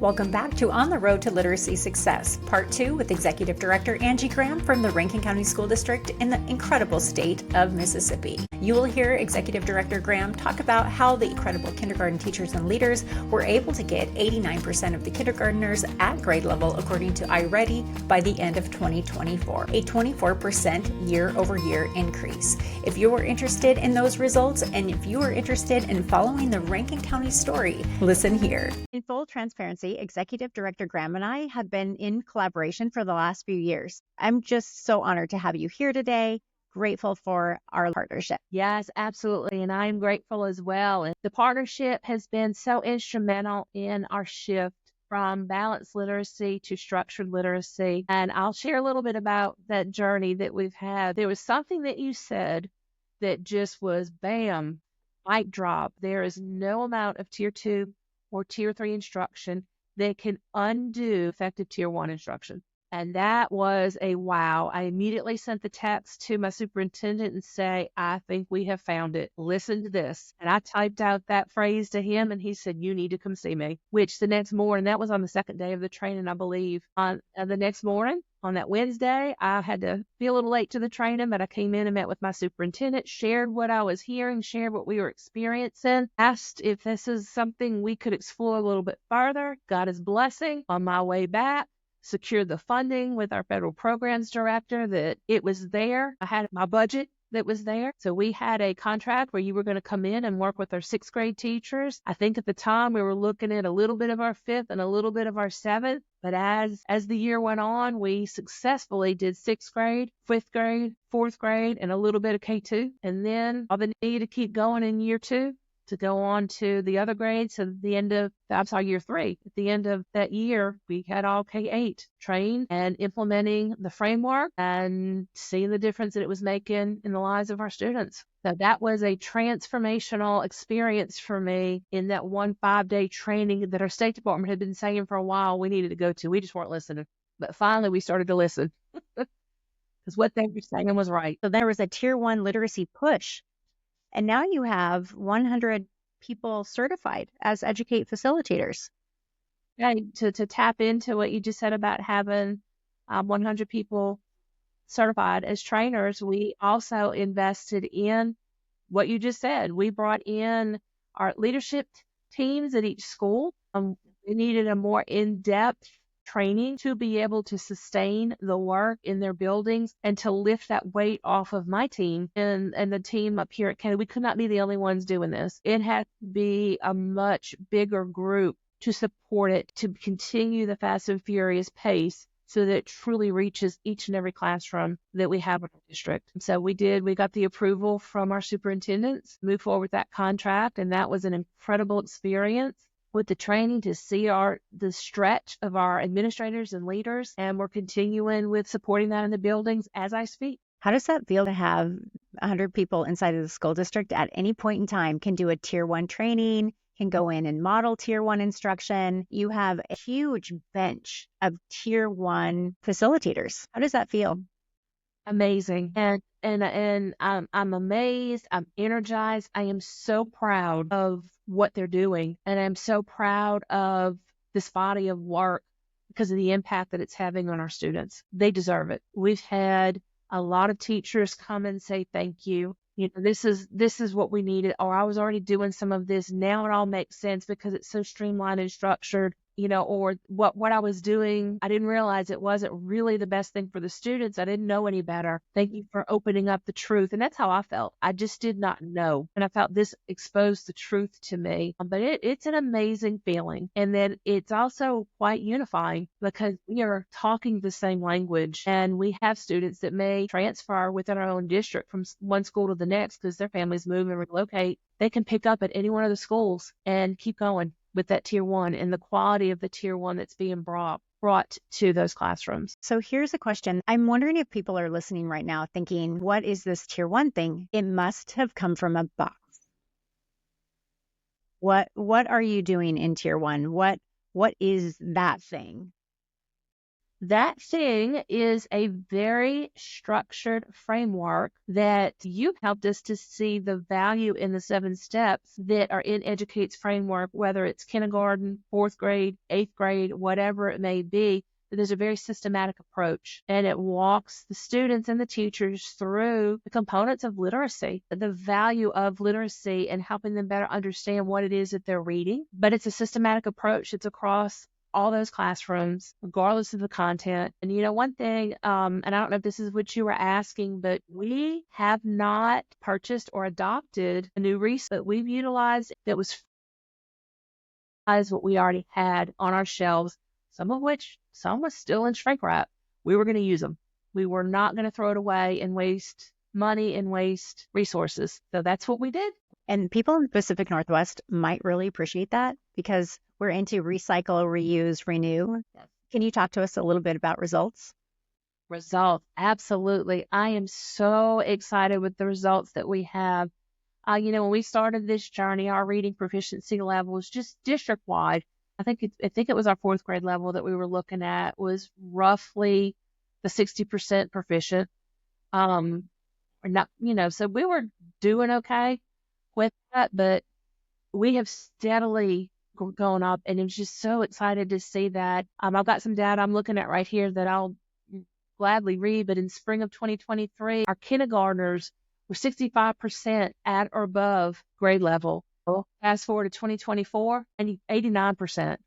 Welcome back to On the Road to Literacy Success, Part 2 with Executive Director Angy Graham from the Rankin County School District in the incredible state of Mississippi. You will hear Executive Director Graham talk about how the incredible kindergarten teachers and leaders were able to get 89% of the kindergartners at grade level according to iReady by the end of 2024, a 24% year-over-year increase. If you are interested in those results and if you are interested in following the Rankin County story, listen here. In full transparency, Executive Director Graham and I have been in collaboration for the last few years. I'm just so honored to have you here today. Grateful for our partnership. Yes, absolutely. And I'm grateful as well. And the partnership has been so instrumental in our shift from balanced literacy to structured literacy. And I'll share a little bit about that journey that we've had. There was something that you said that just was bam, mic drop. There is no amount of tier 2 or tier 3 instruction that can undo effective tier 1 instruction. And that was a wow. I immediately sent the text to my superintendent and say, I think we have found it. Listen to this. And I typed out that phrase to him and he said, you need to come see me, which the next morning, that was on the second day of the training, I believe. On the next morning, on that Wednesday, I had to be a little late to the training, but I came in and met with my superintendent, shared what I was hearing, shared what we were experiencing, asked if this is something we could explore a little bit further, got his blessing on my way back. Secured the funding with our federal programs director that it was there. I had my budget that was there. So we had a contract where you were going to come in and work with our 6th grade teachers. I think at the time we were looking at a little bit of our 5th and a little bit of our 7th. But as the year went on, we successfully did 6th grade, 5th grade, 4th grade, and a little bit of K-2. And then all the need to keep going in year 2. To go on to the other grades. So at the end of, year 3. At the end of that year, we had all K-8 trained and implementing the framework and seeing the difference that it was making in the lives of our students. So that was a transformational experience for me in that 1 5-day training that our State Department had been saying for a while we needed to go to. We just weren't listening. But finally, we started to listen because what they were saying was right. So there was a tier 1 literacy push. And now you have 100 people certified as Educate Facilitators. Yeah, to tap into what you just said about having 100 people certified as trainers, we also invested in what you just said. We brought in our leadership teams at each school. We needed a more in-depth training to be able to sustain the work in their buildings and to lift that weight off of my team and the team up here at County. We could not be the only ones doing this. It had to be a much bigger group to support it, to continue the fast and furious pace so that it truly reaches each and every classroom that we have in our district. And so we got the approval from our superintendents, move forward with that contract, and that was an incredible experience with the training to see the stretch of our administrators and leaders, and we're continuing with supporting that in the buildings as I speak. How does that feel to have 100 people inside of the school district at any point in time can do a tier 1 training, can go in and model tier 1 instruction? You have a huge bench of tier 1 facilitators. How does that feel? Amazing. And I'm amazed. I'm energized. I am so proud of what they're doing. And I'm so proud of this body of work because of the impact that it's having on our students. They deserve it. We've had a lot of teachers come and say, thank you. You know, this is what we needed, or I was already doing some of this. Now it all makes sense because it's so streamlined and structured. You know, or what I was doing, I didn't realize it wasn't really the best thing for the students. I didn't know any better. Thank you for opening up the truth. And that's how I felt. I just did not know. And I felt this exposed the truth to me. But it's an amazing feeling. And then it's also quite unifying because we are talking the same language. And we have students that may transfer within our own district from one school to the next because their families move and relocate. They can pick up at any one of the schools and keep going with that tier 1 and the quality of the tier 1 that's being brought to those classrooms. So here's a question. I'm wondering if people are listening right now thinking, what is this tier 1 thing? It must have come from a box. What are you doing in tier 1? What is that thing? That thing is a very structured framework that you helped us to see the value in the 7 steps that are in Educate's framework, whether it's kindergarten, 4th grade, 8th grade, whatever it may be. There's a very systematic approach, and it walks the students and the teachers through the components of literacy, the value of literacy, and helping them better understand what it is that they're reading. But it's a systematic approach. It's across all those classrooms, regardless of the content. And one thing, and I don't know if this is what you were asking, but we have not purchased or adopted a new resource that we've utilized that was what we already had on our shelves, some was still in shrink wrap. We were going to use them. We were not going to throw it away and waste money and waste resources. So that's what we did. And people in the Pacific Northwest might really appreciate that because we're into recycle, reuse, renew. Yes. Can you talk to us a little bit about results? Results, absolutely. I am so excited with the results that we have. When we started this journey, our reading proficiency levels, just district-wide, I think it was our 4th grade level that we were looking at, was roughly the 60% proficient. Or not, so we were doing okay with that, but we have steadily gone up, and I'm just so excited to see that. I've got some data I'm looking at right here that I'll gladly read, but in spring of 2023, our kindergartners were 65% at or above grade level. Fast forward to 2024, and 89%.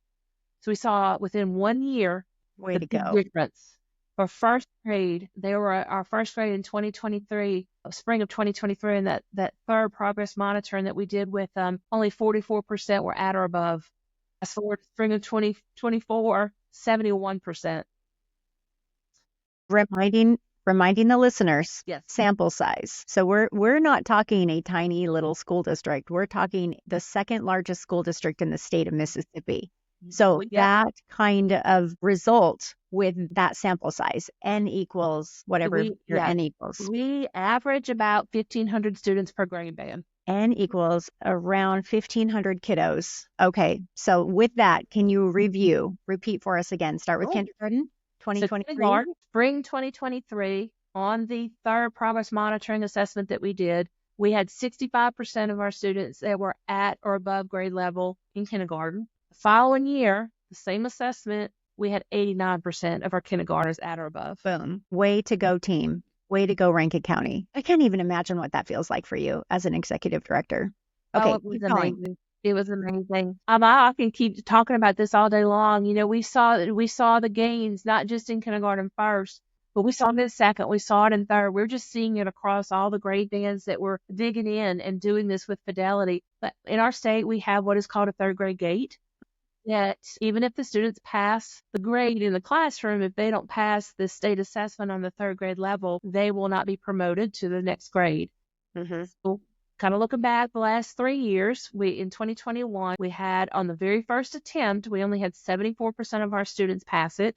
So we saw within 1 year Way to go. difference. For 1st grade, they were our 1st grade in 2023, spring of 2023, and that third progress monitoring that we did with only 44% were at or above. Fast forward to spring of 2024, 71%. Reminding the listeners, Yes. Sample size. So we're not talking a tiny little school district. We're talking the 2nd largest school district in the state of Mississippi. So that kind of result with that sample size, N equals whatever N equals. We average about 1,500 students per grade band. N equals around 1,500 kiddos. Okay, so with that, can you repeat for us again? Start with kindergarten, 2023. So spring 2023, on the third progress monitoring assessment that we did, we had 65% of our students that were at or above grade level in kindergarten. The following year, the same assessment, we had 89% of our kindergartners at or above. Boom. Way to go, team. Way to go, Rankin County. I can't even imagine what that feels like for you as an executive director. Okay, it was amazing. It was amazing. I can keep talking about this all day long. We saw the gains, not just in kindergarten first, but we saw it in 2nd. We saw it in 3rd. We're just seeing it across all the grade bands that we're digging in and doing this with fidelity. But in our state, we have what is called a 3rd grade gate. That even if the students pass the grade in the classroom, if they don't pass the state assessment on the 3rd grade level, they will not be promoted to the next grade. Mm-hmm. So kind of looking back the last 3 years, in 2021, we had on the very first attempt, we only had 74% of our students pass it.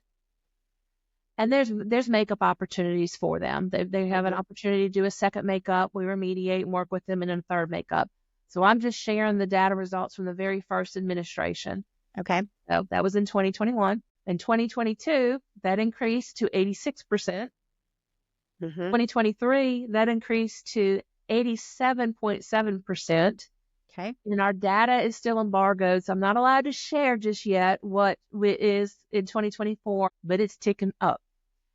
And there's makeup opportunities for them. They have an opportunity to do a 2nd makeup. We remediate and work with them in a 3rd makeup. So I'm just sharing the data results from the very first administration. Okay. So that was in 2021. In 2022, that increased to 86%. Mm-hmm. 2023, that increased to 87.7%. Okay. And our data is still embargoed, so I'm not allowed to share just yet what it is in 2024, but it's ticking up.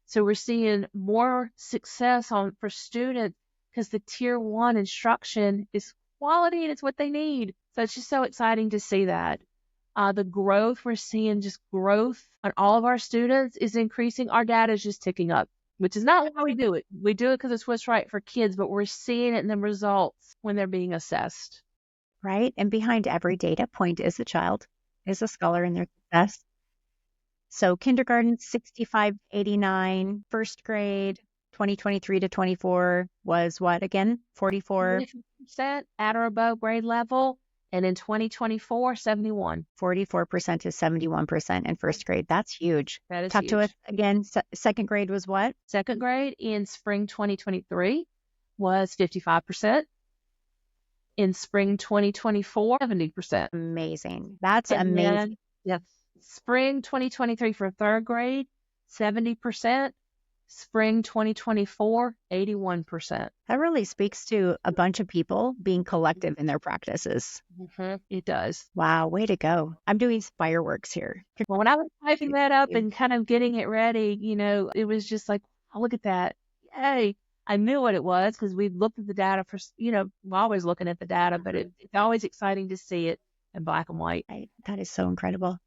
So we're seeing more success for students because the tier 1 instruction is quality and it's what they need. So it's just so exciting to see that. The growth, we're seeing just growth on all of our students is increasing. Our data is just ticking up, which is not how we do it. We do it because it's what's right for kids, but we're seeing it in the results when they're being assessed. Right. And behind every data point is a child, is a scholar in their success. So kindergarten, 6589, 1st grade, 2023 to 24 was what again? 44% at or above grade level. And in 2024, 71. 44% to 71% in 1st grade. That's huge. That is Talk huge. to us again. 2nd grade was what? 2nd grade in spring 2023 was 55%. In spring 2024, 70%. Amazing. That's amazing. Yes. Spring 2023 for 3rd grade, 70%. Spring 2024, 81%. That really speaks to a bunch of people being collective in their practices. It does. Wow, way to go. I'm doing fireworks here. Well, when I was typing that up and kind of getting it ready, it was just like, oh, look at that. Yay. I knew what it was because we looked at the data for, we're always looking at the data, but it's always exciting to see it in black and white. That is so incredible.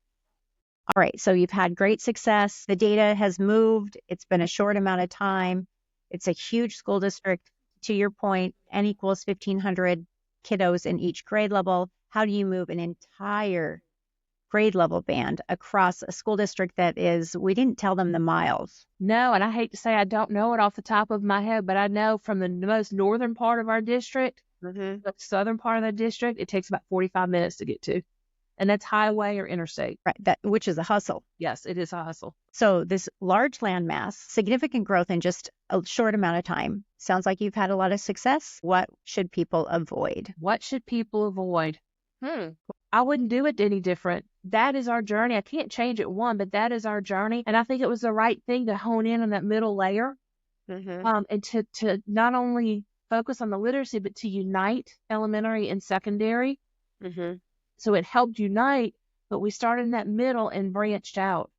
All right, so you've had great success. The data has moved. It's been a short amount of time. It's a huge school district. To your point, N equals 1,500 kiddos in each grade level. How do you move an entire grade level band across a school district that is, we didn't tell them the miles? No, and I hate to say I don't know it off the top of my head, but I know from the most northern part of our district, the southern part of the district, it takes about 45 minutes to get to. And that's highway or interstate. Right, which is a hustle. Yes, it is a hustle. So this large landmass, significant growth in just a short amount of time. Sounds like you've had a lot of success. What should people avoid? What should people avoid? I wouldn't do it any different. That is our journey. I can't change it one, but that is our journey. And I think it was the right thing to hone in on that middle layer and to not only focus on the literacy, but to unite elementary and secondary. So it helped unite, but we started in that middle and branched out.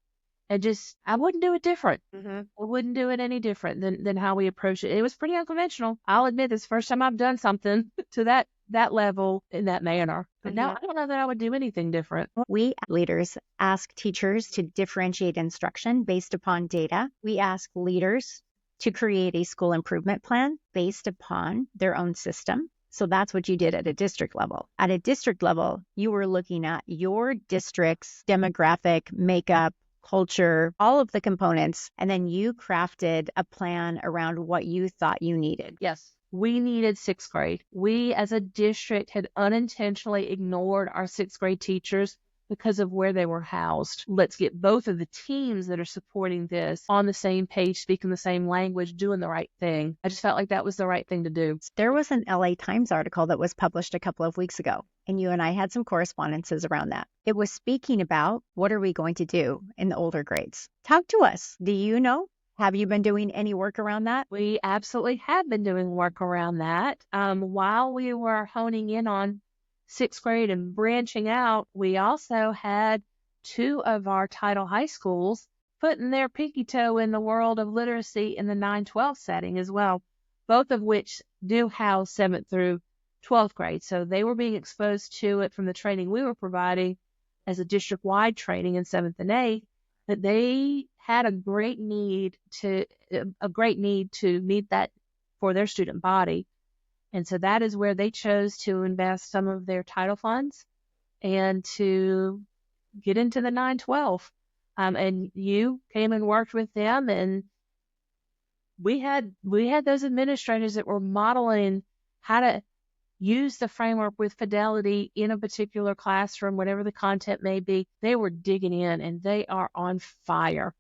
And I wouldn't do it different. I wouldn't do it any different than how we approach it. It was pretty unconventional. I'll admit this first time I've done something to that level in that manner. But now I don't know that I would do anything different. We leaders ask teachers to differentiate instruction based upon data. We ask leaders to create a school improvement plan based upon their own system. So that's what you did at a district level. At a district level, you were looking at your district's demographic, makeup, culture, all of the components, and then you crafted a plan around what you thought you needed. Yes, we needed sixth grade. We as a district had unintentionally ignored our sixth grade teachers because of where they were housed. Let's get both of the teams that are supporting this on the same page, speaking the same language, doing the right thing. I just felt like that was the right thing to do. There was an LA Times article that was published a couple of weeks ago, and you and I had some correspondences around that. It was speaking about what are we going to do in the older grades. Talk to us. Do you know? Have you been doing any work around that? We absolutely have been doing work around that. While we were honing in on sixth grade and branching out, we also had two of our title high schools putting their pinky toe in the world of literacy in the 9-12 setting as well, both of which do house 7th through 12th grade. So they were being exposed to it from the training we were providing as a district-wide training in 7th and 8th, that they had a great need to meet that for their student body. And so that is where they chose to invest some of their title funds and to get into the 9-12. And you came and worked with them, and we had those administrators that were modeling how to use the framework with fidelity in a particular classroom, whatever the content may be. They were digging in, and they are on fire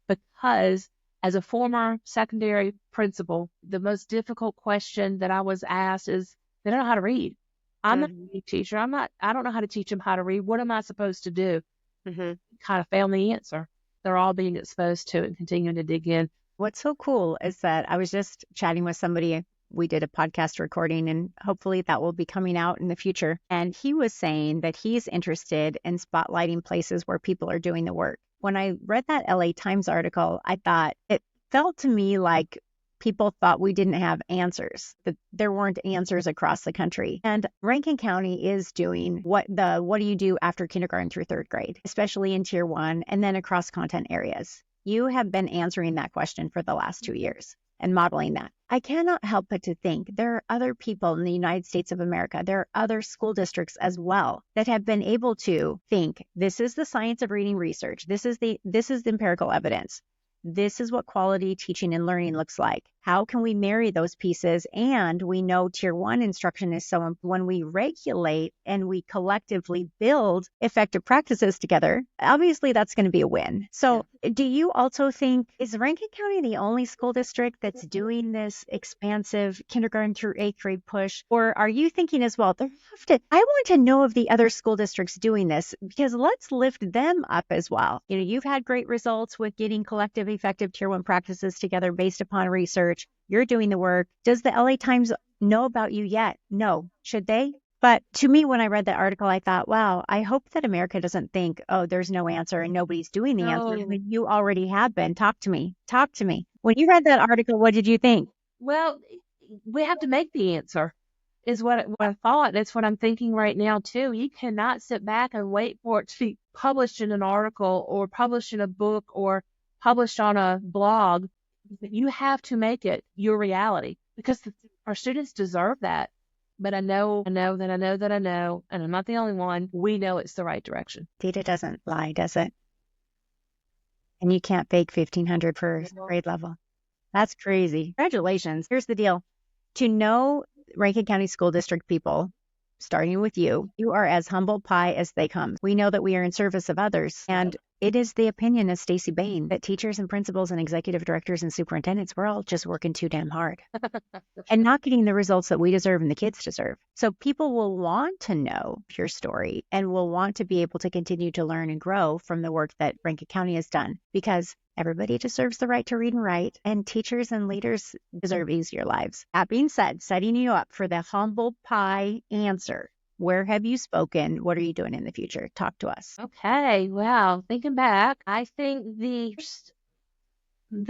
because as a former secondary principal, the most difficult question that I was asked is, they don't know how to read. I'm not a reading teacher. I don't know how to teach them how to read. What am I supposed to do? Kind of found the answer. They're all being exposed to it and continuing to dig in. What's so cool is that I was just chatting with somebody. We did a podcast recording, and hopefully that will be coming out in the future. And he was saying that he's interested in spotlighting places where people are doing the work. When I read that LA Times article, I thought it felt to me like people thought we didn't have answers, that there weren't answers across the country. And Rankin County is doing what do you do after kindergarten through third grade, especially in tier 1 and then across content areas. You have been answering that question for the last 2 years and modeling that. I cannot help but to think there are other people in the United States of America, there are other school districts as well that have been able to think, this is the science of reading research. This is the empirical evidence. This is what quality teaching and learning looks like. How can we marry those pieces? And we know tier one instruction is so when we regulate and we collectively build effective practices together, obviously that's going to be a win. So do you also think, is Rankin County the only school district that's doing this expansive kindergarten through eighth grade push? Or are you thinking as well, I want to know of the other school districts doing this, because let's lift them up as well. You've had great results with getting collective effective tier one practices together based upon research. You're doing the work. Does the LA Times know about you yet? No. Should they? But to me, when I read that article, I thought, wow, I hope that America doesn't think, oh, there's no answer and nobody's doing the answer. I mean, you already have been. Talk to me. Talk to me. When you read that article, what did you think? Well, we have to make the answer, is what I thought. That's what I'm thinking right now, too. You cannot sit back and wait for it to be published in an article or published in a book or published on a blog. You have to make it your reality, because our students deserve that. But I know, and I'm not the only one, we know it's the right direction. Data doesn't lie, does it? And you can't fake 1,500 for grade level. That's crazy. Congratulations. Here's the deal. To know Rankin County School District people, starting with you, you are as humble pie as they come. We know that we are in service of others. And it is the opinion of Staci Bain that teachers and principals and executive directors and superintendents, we're all just working too damn hard and not getting the results that we deserve and the kids deserve. So people will want to know your story and will want to be able to continue to learn and grow from the work that Rankin County has done, because everybody deserves the right to read and write, and teachers and leaders deserve easier lives. That being said, setting you up for the humble pie answer. Where have you spoken? What are you doing in the future? Talk to us. Okay, well, thinking back, I think the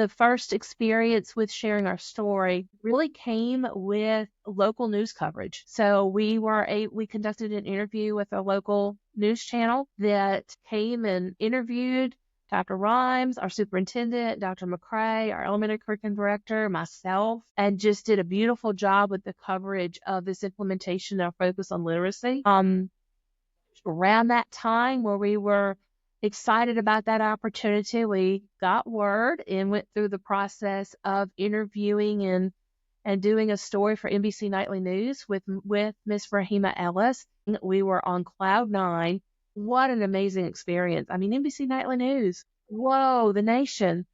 first experience with sharing our story really came with local news coverage. So we conducted an interview with a local news channel that came and interviewed Dr. Rhymes, our superintendent, Dr. McCrae, our elementary curriculum director, myself, and just did a beautiful job with the coverage of this implementation of focus on literacy. Around that time where we were excited about that opportunity, we got word and went through the process of interviewing and doing a story for NBC Nightly News with Miss Rahima Ellis. We were on cloud nine. What an amazing experience. I mean, NBC Nightly News. Whoa, The Nation.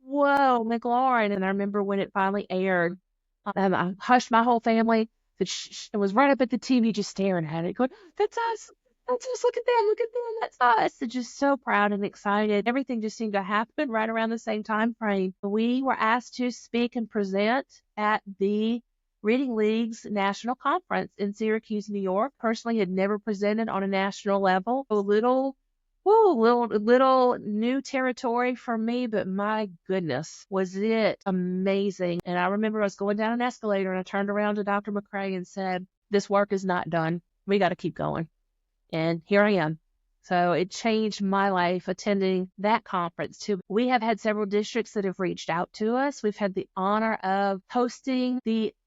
Whoa, McLaurin. And I remember when it finally aired, I hushed my whole family. It was right up at the TV just staring at it, going, that's us. That's us. Look at them. That's us. So just so proud and excited. Everything just seemed to happen right around the same time frame. We were asked to speak and present at the Reading League's national conference in Syracuse, New York. Personally, had never presented on a national level. A little new territory for me, but my goodness, was it amazing. And I remember I was going down an escalator and I turned around to Dr. McCrae and said, this work is not done. We got to keep going. And here I am. So it changed my life attending that conference too. We have had several districts that have reached out to us. We've had the honor of hosting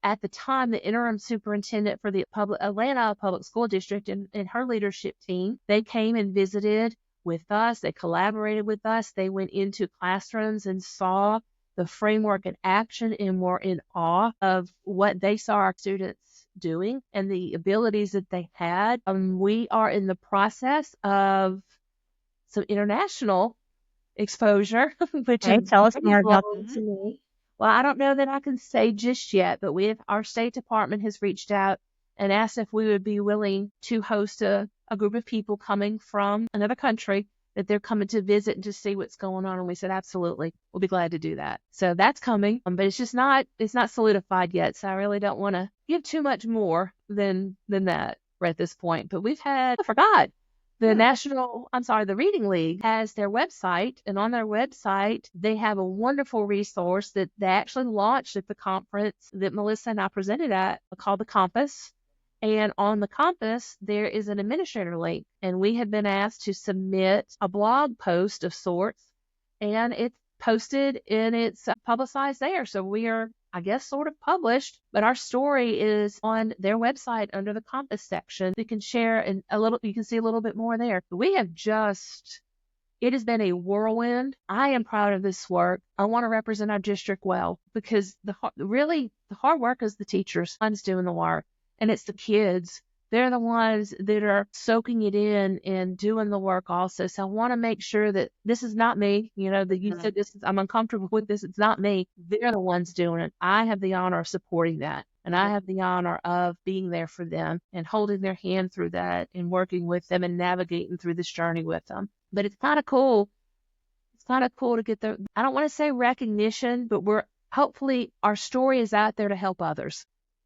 at the time, the interim superintendent for the Atlanta Public School District and her leadership team. They came and visited with us. They collaborated with us. They went into classrooms and saw the framework in action and were in awe of what they saw our students doing and the abilities that they had. We are in the process of some international exposure, which tell us more about that. Well, I don't know that I can say just yet, but our State Department has reached out and asked if we would be willing to host a group of people coming from another country that they're coming to visit and to see what's going on. And we said, absolutely, we'll be glad to do that. So that's coming, but it's not solidified yet. So I really don't want to give too much more than that right at this point. But I forgot. The Reading League has their website, and on their website, they have a wonderful resource that they actually launched at the conference that Melissa and I presented at, called the Compass. And on the Compass, there is an administrator link, and we have been asked to submit a blog post of sorts, and it's posted and it's publicized there. So we are, I guess, sort of published, but our story is on their website under the Compass section. You can share you can see a little bit more there. We have just It has been a whirlwind. I am proud of this work. I want to represent our district well because the hard work is the teachers, ones doing the work, and it's the kids. They're the ones that are soaking it in and doing the work also. So I want to make sure that this is not me. That you said I'm uncomfortable with this. It's not me. They're the ones doing it. I have the honor of supporting that. And I have the honor of being there for them and holding their hand through that and working with them and navigating through this journey with them. But it's kind of cool. It's kind of cool to get I don't want to say recognition, but hopefully our story is out there to help others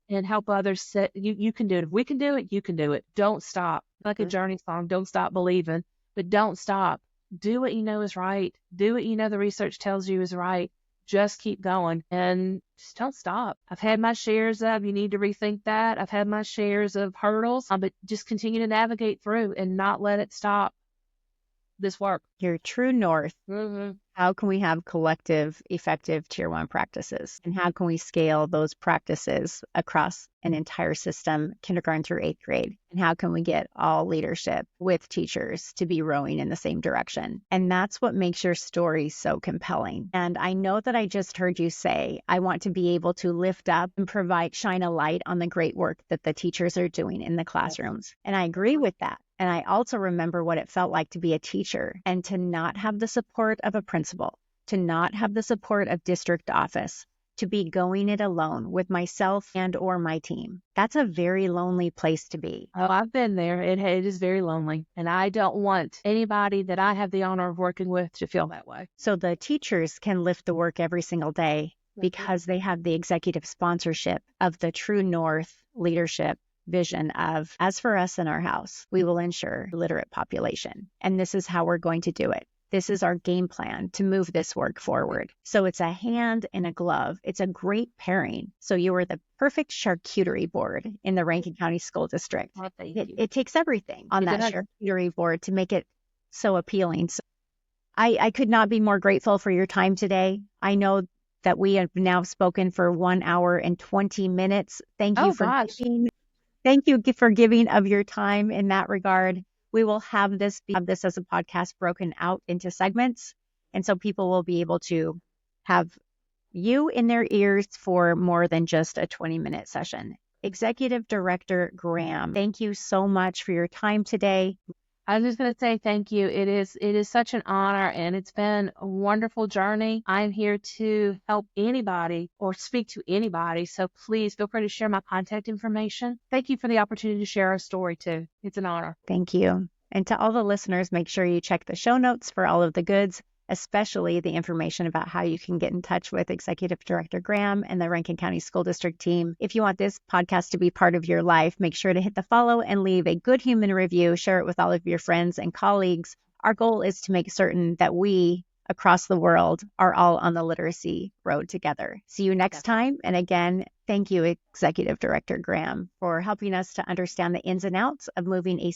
and help others say, you can do it. If we can do it, you can do it. Don't stop. Like a Journey song, don't stop believing, but don't stop. Do what you know is right. Do what you know the research tells you is right. Just keep going and just don't stop. I've had my shares of, you need to rethink that. I've had my shares of hurdles, but just continue to navigate through and not let it stop this work. Your true north. Mm-hmm. How can we have collective, effective Tier 1 practices? And how can we scale those practices across an entire system, kindergarten through 8th grade? And how can we get all leadership with teachers to be rowing in the same direction? And that's what makes your story so compelling. And I know that I just heard you say, I want to be able to lift up and shine a light on the great work that the teachers are doing in the classrooms. And I agree with that. And I also remember what it felt like to be a teacher and to not have the support of a principal, to not have the support of district office, to be going it alone with myself and or my team. That's a very lonely place to be. Oh, I've been there. It is very lonely. And I don't want anybody that I have the honor of working with to feel that way. So the teachers can lift the work every single day because they have the executive sponsorship of the True North leadership vision of, as for us in our house, we will ensure literate population. And this is how we're going to do it. This is our game plan to move this work forward. So it's a hand and a glove. It's a great pairing. So you are the perfect charcuterie board in the Rankin County School District. Oh, it takes everything on that charcuterie board to make it so appealing. So I could not be more grateful for your time today. I know that we have now spoken for 1 hour and 20 minutes. Thank you Thank you for giving of your time in that regard. We will have this as a podcast broken out into segments. And so people will be able to have you in their ears for more than just a 20-minute session. Executive Director Graham, thank you so much for your time today. I was just going to say thank you. It is such an honor, and it's been a wonderful journey. I'm here to help anybody or speak to anybody, so please feel free to share my contact information. Thank you for the opportunity to share our story, too. It's an honor. Thank you. And to all the listeners, make sure you check the show notes for all of the goods, especially the information about how you can get in touch with Executive Director Graham and the Rankin County School District team. If you want this podcast to be part of your life, make sure to hit the follow and leave a good human review. Share it with all of your friends and colleagues. Our goal is to make certain that we across the world are all on the literacy road together. See you next time. And again, thank you, Executive Director Graham, for helping us to understand the ins and outs of moving a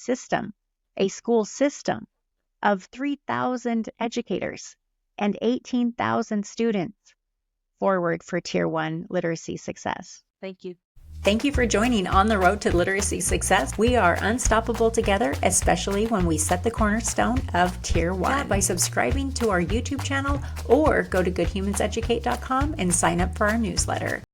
school system of 3,000 educators and 18,000 students forward for Tier 1 literacy success. Thank you. Thank you for joining On the Road to Literacy Success. We are unstoppable together, especially when we set the cornerstone of Tier 1 by subscribing to our YouTube channel or go to goodhumanseducate.com and sign up for our newsletter.